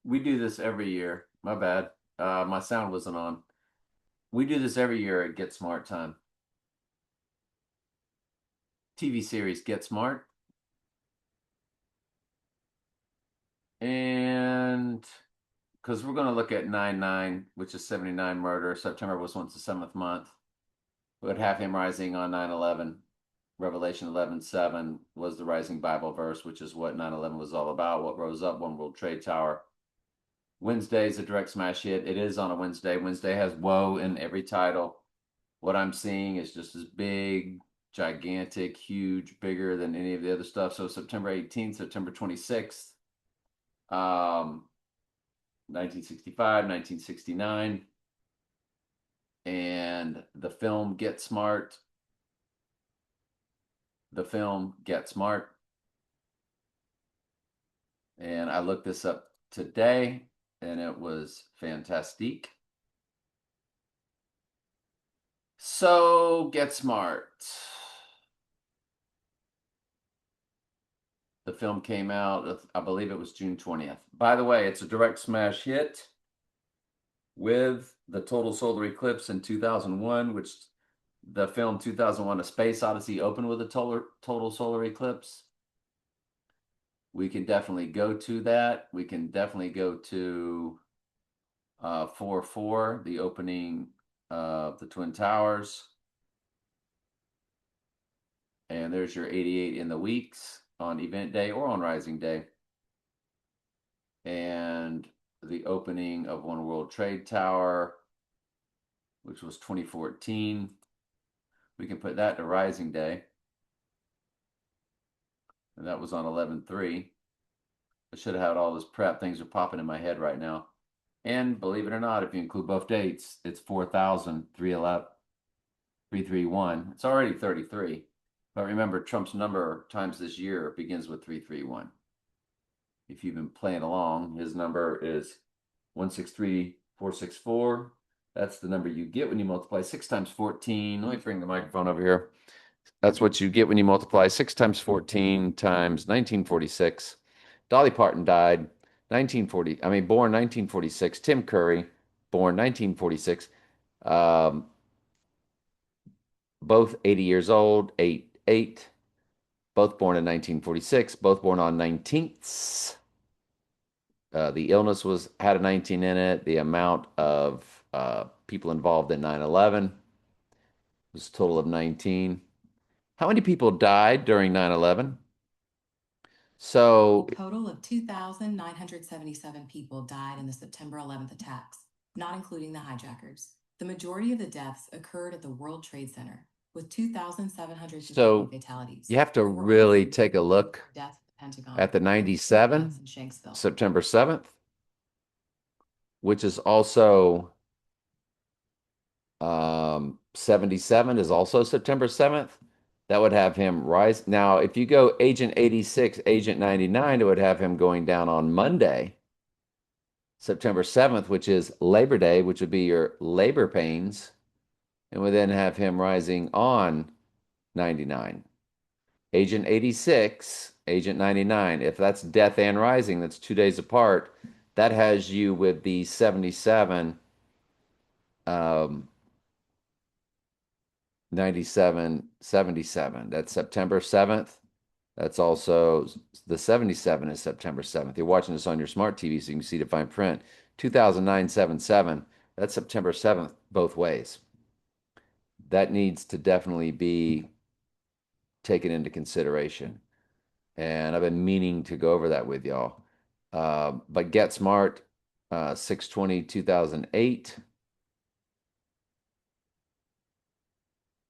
We do this every year. My bad. My sound wasn't on. We do this every year at Get Smart time. TV series Get Smart. And because we're going to look at 9/9, which is 79 murder. September was once the seventh month. We would have him rising on 9/11. Revelation 11:7 was the rising Bible verse, which is what 9/11 was all about. What rose up, One World Trade Tower. Wednesday is a direct smash hit. It is on a Wednesday. Wednesday has woe in every title. What I'm seeing is just as big, gigantic, huge, bigger than any of the other stuff. So September 18th, September 26th, 1965, 1969, and the film Get Smart. The film Get Smart. And I looked this up today, and it was fantastic. So Get Smart. The film came out, I believe it was June 20th. By the way, it's a direct smash hit with the total solar eclipse in 2001, which the film 2001 A Space Odyssey opened with a total solar eclipse. We can definitely go to that. We can definitely go to 4-4, the opening of the Twin Towers. And there's your 88 in the weeks on event day or on rising day. And the opening of One World Trade Tower, which was 2014. We can put that to rising day. And that was on 11/3. I should have had all this prep. Things are popping in my head right now. And believe it or not, if you include both dates, it's 4,331. It's already 33. But remember, Trump's number times this year begins with 331. If you've been playing along, his number is 163,464. That's the number you get when you multiply 6 times 14. Let me bring the microphone over here. That's what you get when you multiply 6 times 14 times 1946. Dolly Parton died born 1946. Tim Curry, born 1946. Um, both 80 years old, 8, both born in 1946, both born on 19th. The illness had a 19 in it. The amount of people involved in 9/11 was a total of 19. How many people died during 9/11? So A total of 2,977 people died in the September 11th attacks, not including the hijackers. The majority of the deaths occurred at the World Trade Center, with 2,751 fatalities. You have to really take a look at the 97, September 7th, which is also 77 is also September 7th. That would have him rise. Now, if you go Agent 86, Agent 99, it would have him going down on Monday, September 7th, which is Labor Day, which would be your labor pains, and would then have him rising on 99. Agent 86, Agent 99, if that's death and rising, that's 2 days apart. That has you with the 77, 97, 77. That's September 7th. That's also the 77 is September 7th. You're watching this on your smart TV, so you can see the fine print. 2009 77. That's September 7th, both ways. That needs to definitely be taken into consideration. And I've been meaning to go over that with y'all. But Get Smart, 6/20, 2008.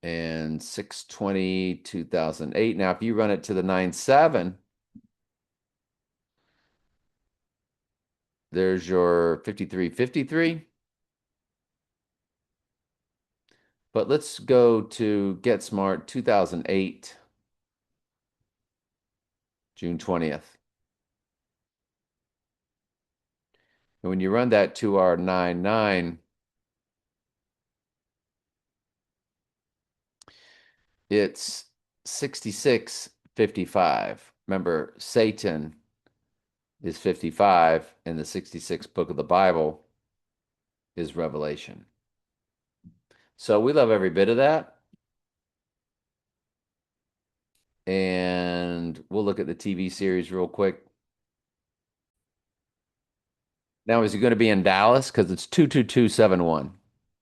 And 6/20, 2008. Now, if you run it to the 9/7, there's your 5353. But let's go to Get Smart 2008, June 20th. And when you run that to our 9/9, it's 6655. Remember, Satan is 55, and the 66th book of the Bible is Revelation. So we love every bit of that. And we'll look at the TV series real quick. Now, is he going to be in Dallas? Because it's 22271.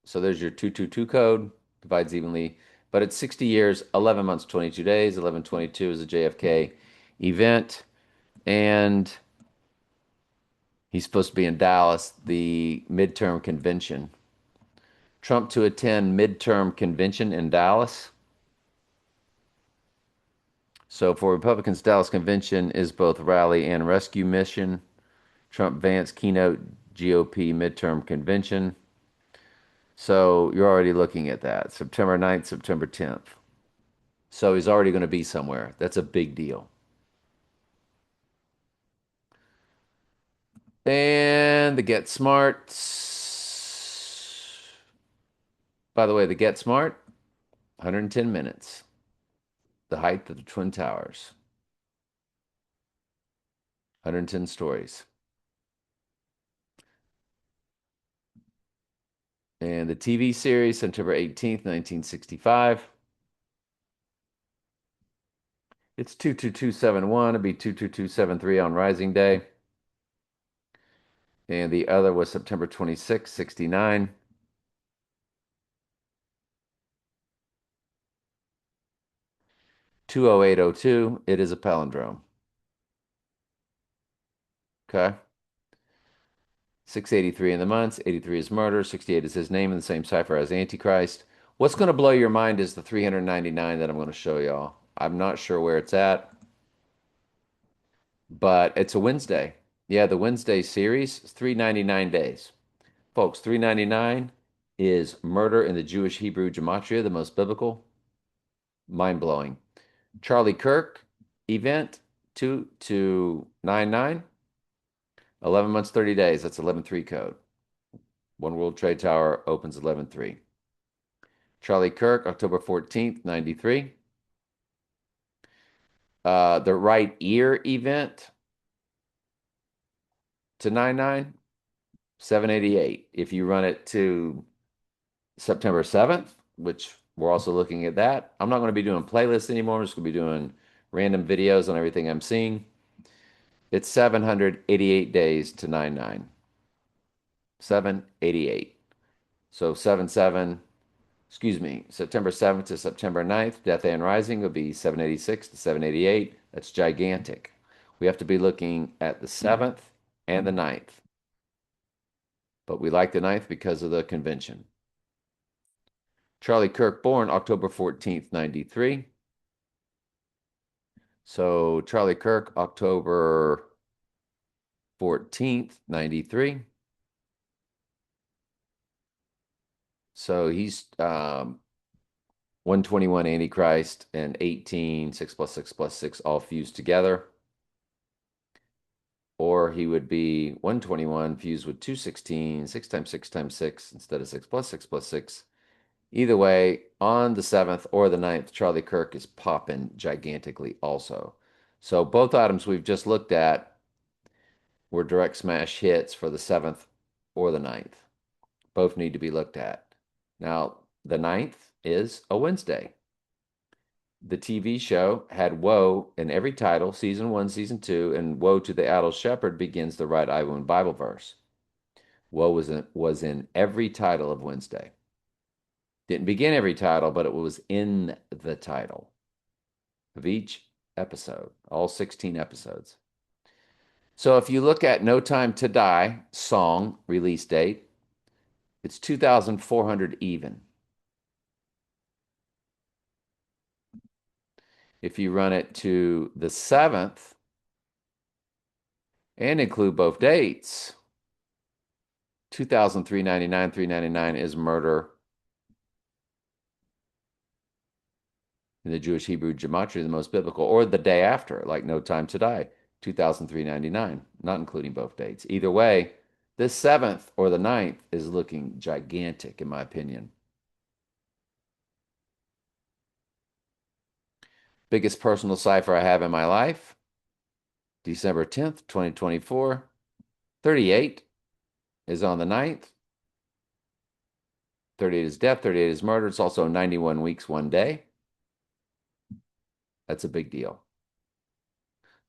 So there's your 222 code, divides evenly, but it's 60 years, 11 months, 22 days. 11/22 is a JFK event. And he's supposed to be in Dallas, the midterm convention. Trump to attend midterm convention in Dallas. So for Republicans, Dallas convention is both rally and rescue mission. Trump Vance keynote GOP midterm convention. So you're already looking at that. September 9th, September 10th. So he's already going to be somewhere. That's a big deal. And the Get Smart. By the way, the Get Smart, 110 minutes. The height of the Twin Towers. 110 stories. And the TV series, September 18th, 1965. It's 22271. It'd be 22273 on Rising Day. And the other was September 26th, 69. 20802. It is a palindrome. Okay. 683 in the months. 83 is murder. 68 is his name in the same cipher as Antichrist. What's going to blow your mind is the 399 that I'm going to show y'all. I'm not sure where it's at, but it's a Wednesday. Yeah, the Wednesday series is 399 days. Folks, 399 is murder in the Jewish Hebrew gematria, the most biblical. Mind blowing. Charlie Kirk event 2299. 11 months, 30 days. That's 11/3 code. One World Trade Tower opens 11/3. Charlie Kirk, October 14th, 93. The right ear event to 99, 788. If you run it to September 7th, which we're also looking at that, I'm not going to be doing playlists anymore. I'm just going to be doing random videos on everything I'm seeing. It's 788 days to 99. 788. So 7/7, excuse me, September 7th to September 9th, Death and Rising will be 786 to 788. That's gigantic. We have to be looking at the 7th and the 9th, but we like the 9th because of the convention. Charlie Kirk, born October 14th, 93. So Charlie Kirk, October 14th, 93. So he's 121 Antichrist and 18, 6 plus 6 plus 6 all fused together. Or he would be 121 fused with 216, 6 times 6 times 6 instead of 6 plus 6 plus 6. Either way, on the 7th or the 9th, Charlie Kirk is popping gigantically also. So both items we've just looked at were direct smash hits for the 7th or the 9th. Both need to be looked at. Now, the 9th is a Wednesday. The TV show had Woe in every title, season 1, season 2, and Woe to the Adult Shepherd begins the right eye wound Bible verse. Woe was in every title of Wednesday. Didn't begin every title, but it was in the title of each episode, all 16 episodes. So if you look at No Time to Die song release date, it's 2,400 even. If you run it to the 7th and include both dates, 2,399, 399 is murder in the Jewish Hebrew gematria, the most biblical, or the day after, like No Time to Die, 2,399, not including both dates. Either way, this 7th or the 9th is looking gigantic, in my opinion. Biggest personal cipher I have in my life, December 10th, 2024. 38 is on the 9th. 38 is death, 38 is murder. It's also 91 weeks, 1 day. That's a big deal.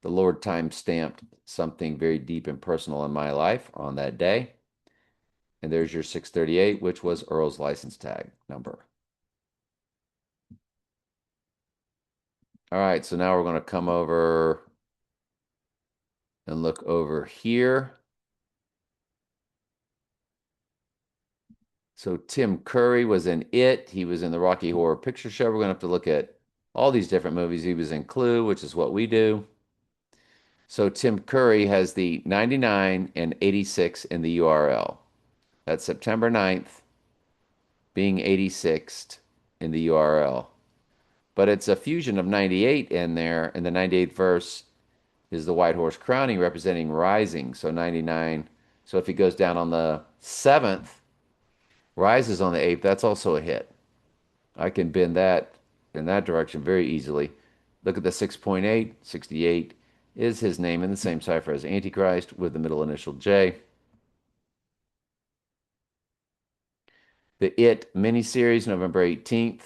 The Lord time stamped something very deep and personal in my life on that day. And there's your 638, which was Earl's license tag number. All right, so now we're going to come over and look over here. So Tim Curry was in It. He was in the Rocky Horror Picture Show. We're going to have to look at all these different movies. He was in Clue, which is what we do. So Tim Curry has the 99 and 86 in the URL. That's September 9th being 86th in the URL. But it's a fusion of 98 in there, and the 98th verse is the white horse crowning representing rising. So 99. So if he goes down on the 7th, rises on the 8th, that's also a hit. I can bend that in that direction very easily. Look at the 6.8. 68 is his name in the same cipher as Antichrist with the middle initial J. The It miniseries, November 18th,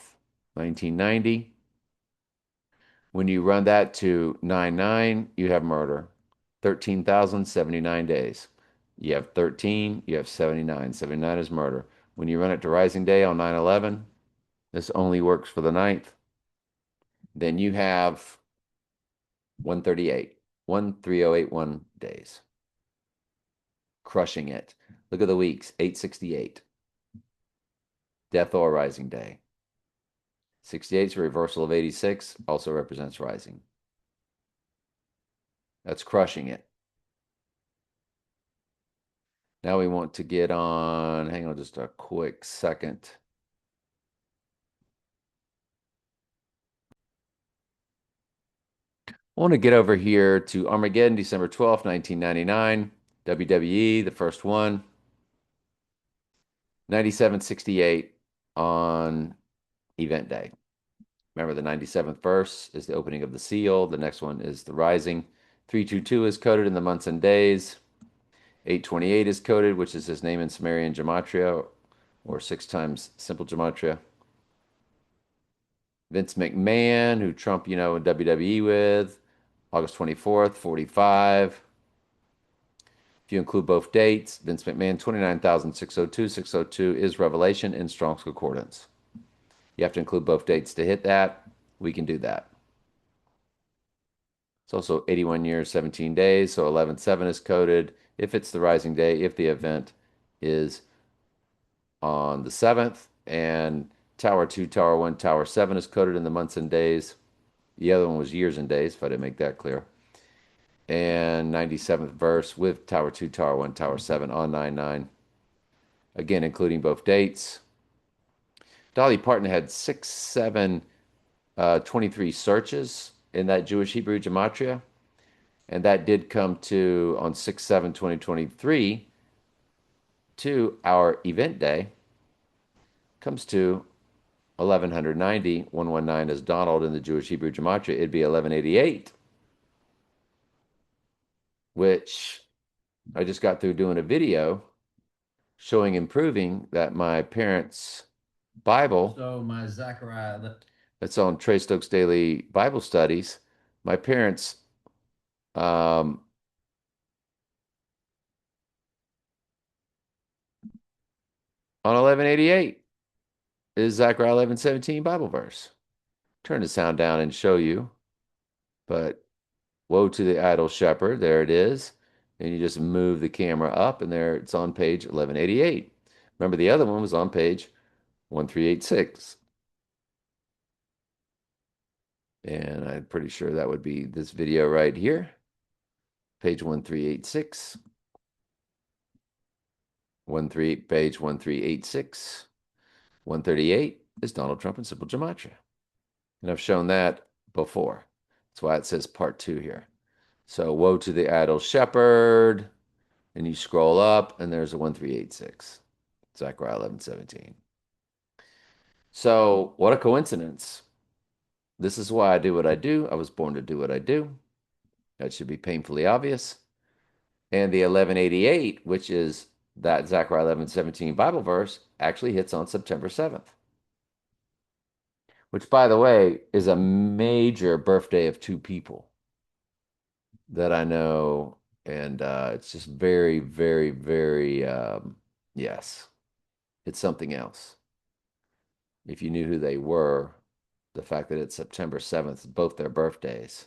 1990. When you run that to 99, you have murder. 13,079 days. You have 13, you have 79. 79 is murder. When you run it to Rising Day on 9/11, this only works for the 9th. Then you have 138, 13081 days. Crushing it. Look at the weeks, 868. Death or Rising Day. 68 is a reversal of 86, also represents rising. That's crushing it. Now we want to get on, hang on just a quick second. I want to get over here to Armageddon, December 12th, 1999. WWE, the first one. 9768 on event day. Remember, the 97th verse is the opening of the seal. The next one is the rising. 322 is coded in the months and days. 828 is coded, which is his name in Sumerian gematria, or 6 times simple gematria. Vince McMahon, who Trump, in WWE with, August 24th, 45. If you include both dates, Vince McMahon, 29,602. 602 is Revelation in Strong's Concordance. You have to include both dates to hit that. We can do that. It's also 81 years, 17 days, so 11/7 is coded. If it's the rising day, if the event is on the 7th, and Tower 2, Tower 1, Tower 7 is coded in the months and days. The other one was years and days, if I didn't make that clear. And 97th verse with Tower 2, Tower 1, Tower 7 on 9/9. Again, including both dates. Dolly Parton had 6, 7, 23 searches in that Jewish Hebrew gematria. And that did come to on 6/7/2023 to our event day. Comes to 1190. 119 is Donald in the Jewish Hebrew gematria. It'd be 1188, which I just got through doing a video showing and proving that my parents' Bible, So my Zechariah, that's on Trey Stokes Daily Bible Studies, my parents on 1188 is Zechariah 11:17 Bible verse. Turn the sound down and show you, but woe to the idle shepherd, there it is. And you just move the camera up and there it's on page 1188. Remember the other one was on page 1386. And I'm pretty sure that would be this video right here. Page 1386. 13, page 1386. 138 is Donald Trump in simple gematria. And I've shown that before. That's why it says part 2 here. So woe to the idle shepherd. And you scroll up and there's a 1386. Zechariah 11:17. So what a coincidence. This is why I do what I do. I was born to do what I do. That should be painfully obvious. And the 1188, which is that Zechariah 11:17 Bible verse, actually hits on September 7th, which, by the way, is a major birthday of two people that I know. And it's just very, very, very, yes, it's something else. If you knew who they were, the fact that it's September 7th, both their birthdays,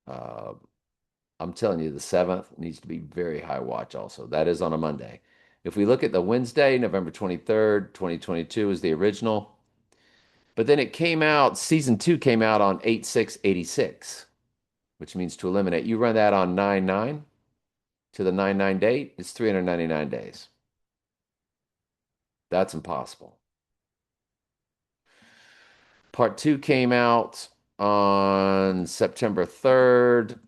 uh, I'm telling you, the 7th needs to be very high watch also. That is on a Monday. If we look at the Wednesday, November 23rd, 2022 is the original. But then it came out, season two came out on 8/6/86, which means to eliminate. You run that on 9/9 to the 9/9 date, it's 399 days. That's impossible. Part two came out on September 3rd.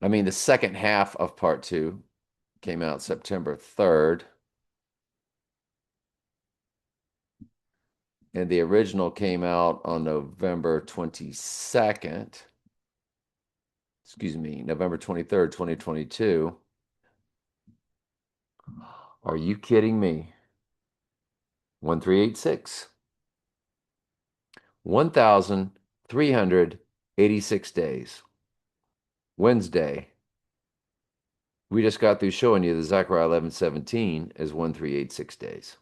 I mean, the second half of part two came out September 3rd. And the original came out on November 22nd. Excuse me, November 23rd, 2022. Are you kidding me? 1386. 1,386 days. Wednesday. We just got through showing you the Zechariah 11:17 is 1386 days.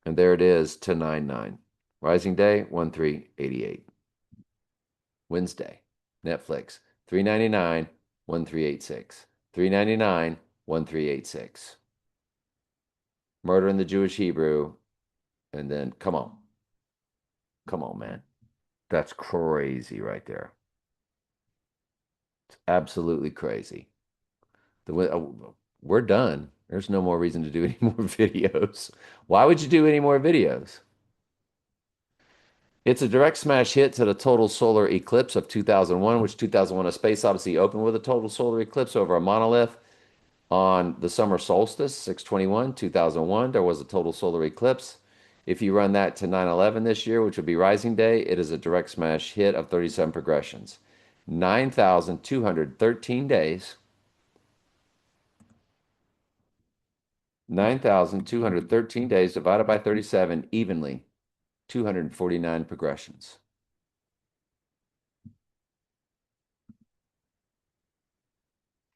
And there it is to 9/9. Rising day, 1388. Wednesday. Netflix, 399, 1386. 399, 1386. Murder in the Jewish Hebrew. And then, come on. Come on, man. That's crazy right there. It's absolutely crazy. We're done. There's no more reason to do any more videos. Why would you do any more videos? It's a direct smash hit to the total solar eclipse of 2001, which 2001 A Space Odyssey opened with a total solar eclipse over a monolith on the summer solstice, 6/21, 2001. There was a total solar eclipse. If you run that to 9/11 this year, which would be Rising Day, it is a direct smash hit of 37 progressions. 9,213 days. 9,213 days divided by 37 evenly, 249 progressions.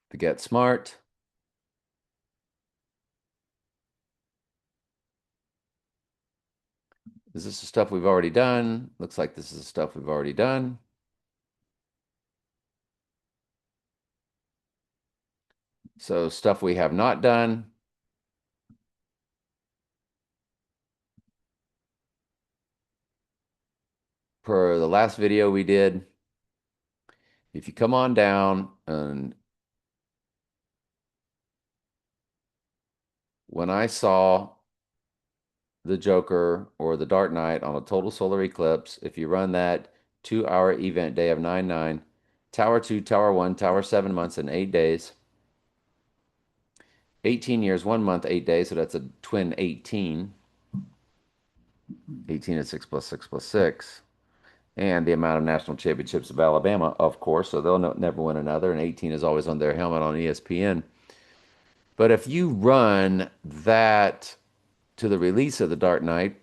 The Get Smart. Is this the stuff we've already done? Looks like this is the stuff we've already done. So stuff we have not done. Per the last video we did, if you come on down and when I saw the Joker or the Dark Knight on a total solar eclipse, if you run that 2-hour event day of 9/9, Tower 2, Tower 1, Tower 7 months and 8 days, 18 years, 1 month, 8 days, so that's a twin 18. 18 is 6 plus 6 plus 6. And the amount of national championships of Alabama, of course, so they'll never win another, and 18 is always on their helmet on ESPN. But if you run that to the release of the Dark Knight,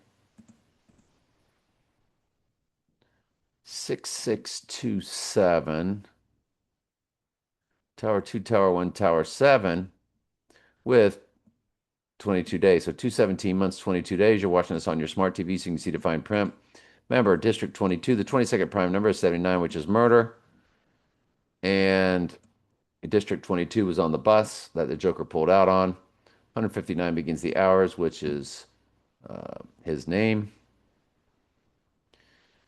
6627, Tower 2, Tower 1, Tower 7, with 22 days. So 217 months, 22 days. You're watching this on your smart TV so you can see the fine print. Remember, District 22, the 22nd prime number is 79, which is murder. And District 22 was on the bus that the Joker pulled out on. 159 begins the hours, which is his name.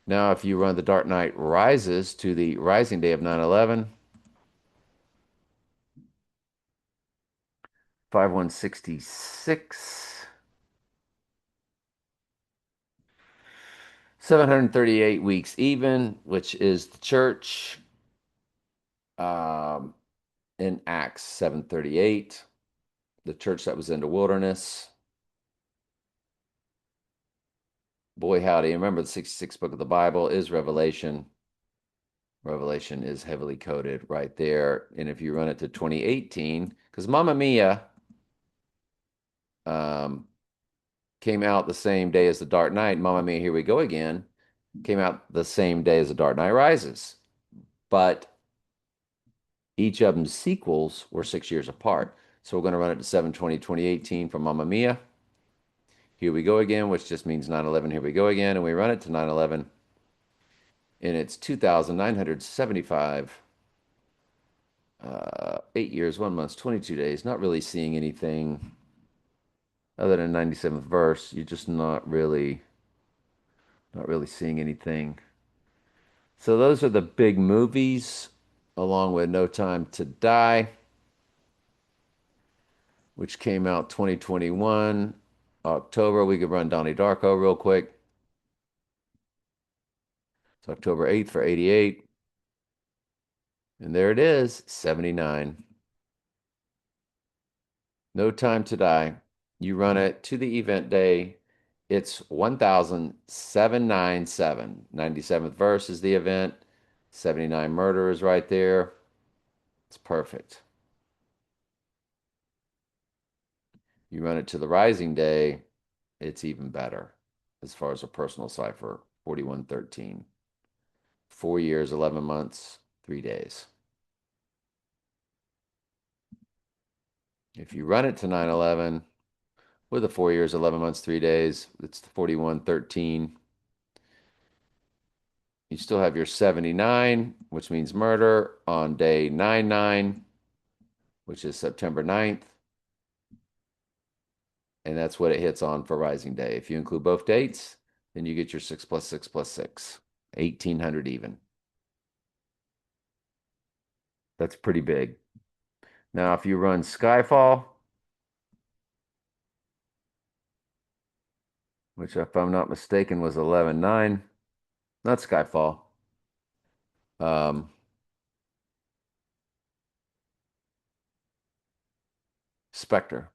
Now, if you run the Dark Knight Rises to the rising day of 9/11, 5166, 738 weeks even, which is the church um, in Acts 7:38, the church that was in the wilderness. Boy, howdy. Remember, the 66th book of the Bible is Revelation. Revelation is heavily coded right there. And if you run it to 2018, because Mamma Mia um, came out the same day as The Dark Knight, Mamma Mia, Here We Go Again came out the same day as The Dark Knight Rises. But each of them's sequels were 6 years apart. So we're going to run it to 7/20/2018 for Mamma Mia. Here we go again, which just means 9/11. Here we go again. And we run it to 9/11. And it's 2,975, 8 years, 1 month, 22 days. Not really seeing anything other than 97th verse. You're just not really seeing anything. So those are the big movies, along with No Time to Die, which came out 2021, October. We could run Donnie Darko real quick. It's October 8th for 88. And there it is, 79. No Time to Die. You run it to the event day. It's 1,797. 97th verse is the event. 79 murder is right there. It's perfect. You run it to the rising day, it's even better as far as a personal cipher. 4113. 4 years, 11 months, 3 days. If you run it to 9/11 with the 4 years, 11 months, 3 days, it's 4113. You still have your 79, which means murder on day 99, which is September 9th. And that's what it hits on for Rising Day. If you include both dates, then you get your 6 plus 6 plus 6, 1,800 even. That's pretty big. Now, if you run Skyfall, which if I'm not mistaken was 11/9, not Skyfall, um, Spectre.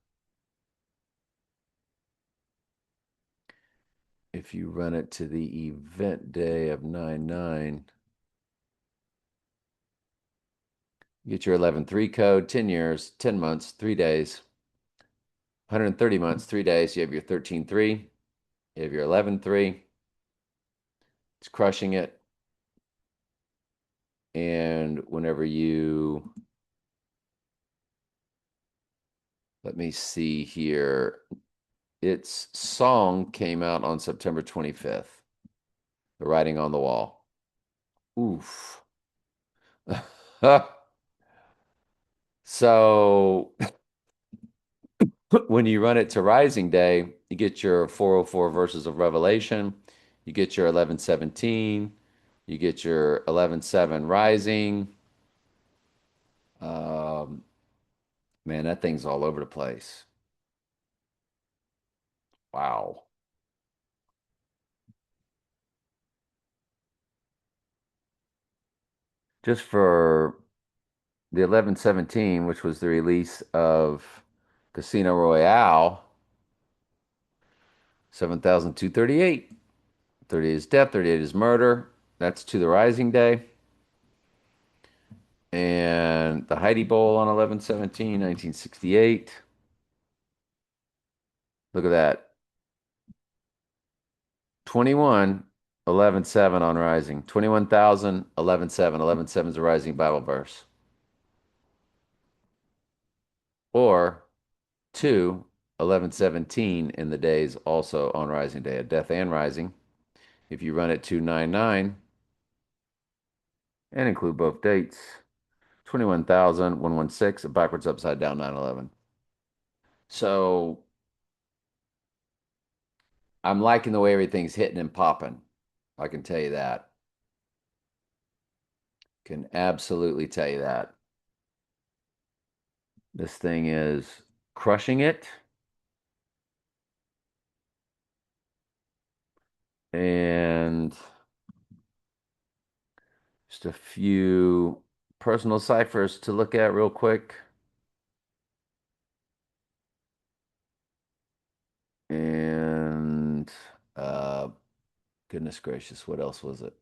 If you run it to the event day of 9/9, you get your 11/3 code, 10 years, 10 months, 3 days, 130 months, 3 days. You have your 13/3, you have your 11/3. It's crushing it. And whenever you, let me see here, its song came out on September 25th, The Writing on the Wall. Oof. So when you run it to Rising Day, you get your 404 verses of Revelation, you get your 11/17, you get your 11/7 Rising. Um, man, that thing's all over the place. Wow. Just for the 11/17, which was the release of Casino Royale, 7,238. 38 is death, 38 is murder. That's to the Rising Day. And the Heidi Bowl on 11/17, 1968. Look at that. 21, 11/7 on Rising. 21,000, 11/7. 11/7 is a Rising Bible verse. Or 2, 11/17 in the days also on Rising Day, a death and rising. If you run it to 9/9 and include both dates, 21,000, 116, backwards upside down 9/11. So I'm liking the way everything's hitting and popping. I can tell you that. Can absolutely tell you that. This thing is crushing it. And just a few personal ciphers to look at real quick. And uh goodness gracious, what else was it?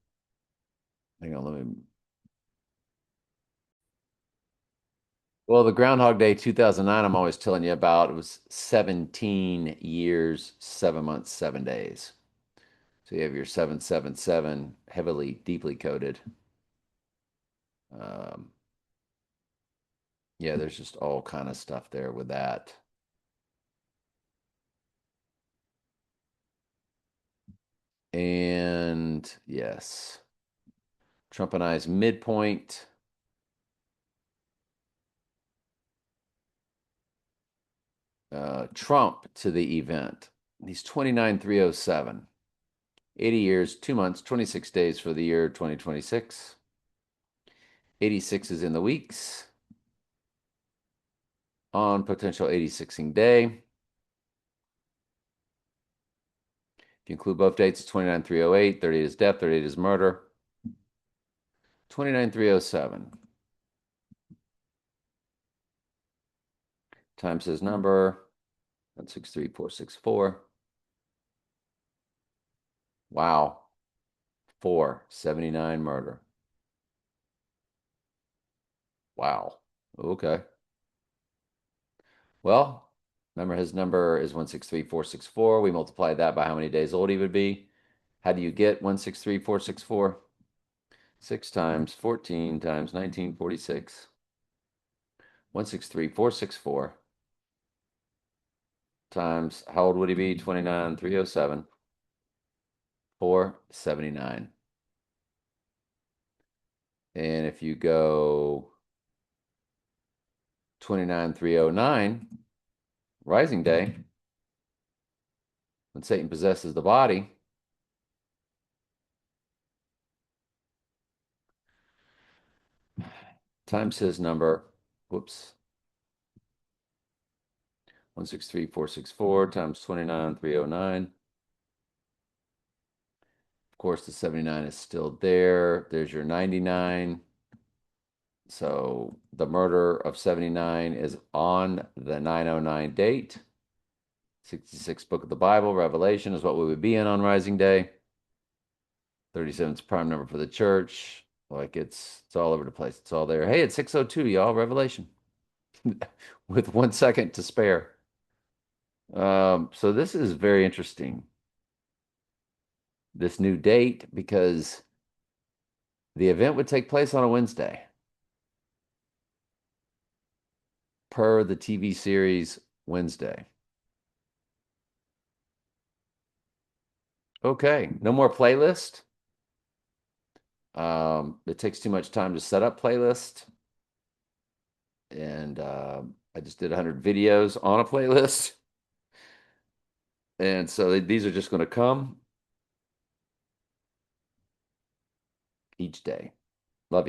Hang on, let me Well, the Groundhog Day 2009, I'm always telling you about, it was 17 years, 7 months, 7 days. So you have your 777 heavily, deeply coded. Um, yeah, there's just all kind of stuff there with that. And yes, Trump and I's midpoint. Trump to the event. He's 29,307. 80 years, 2 months, 26 days for the year 2026. 86 is in the weeks on potential 86ing day. If you include both dates, it's 29,308. 38 is death, 38 is murder. 29,307 times his number. That's 63464. Wow. 479 murder. Wow. Okay. Well, remember his number is 163,464. We multiply that by how many days old he would be. How do you get 163,464? 6 times 14 times 1946. 163,464 times, how old would he be? 29,307. 479. And if you go 29,309, Rising Day, when Satan possesses the body, times his number, whoops, 163,464 times 29,309. Of course, the 79 is still there. There's your 99. So the murder of 79 is on the 909 date. 66 book of the Bible, Revelation is what we would be in on Rising Day. 37 is prime number for the church. Like it's all over the place. It's all there. Hey, it's 6:02, y'all. Revelation. With 1 second to spare. So this is very interesting. This new date, because the event would take place on a Wednesday, per the TV series Wednesday. Okay, no more playlist. It takes too much time to set up playlist, and I just did 100 videos on a playlist, and so these are just going to come each day. Love you.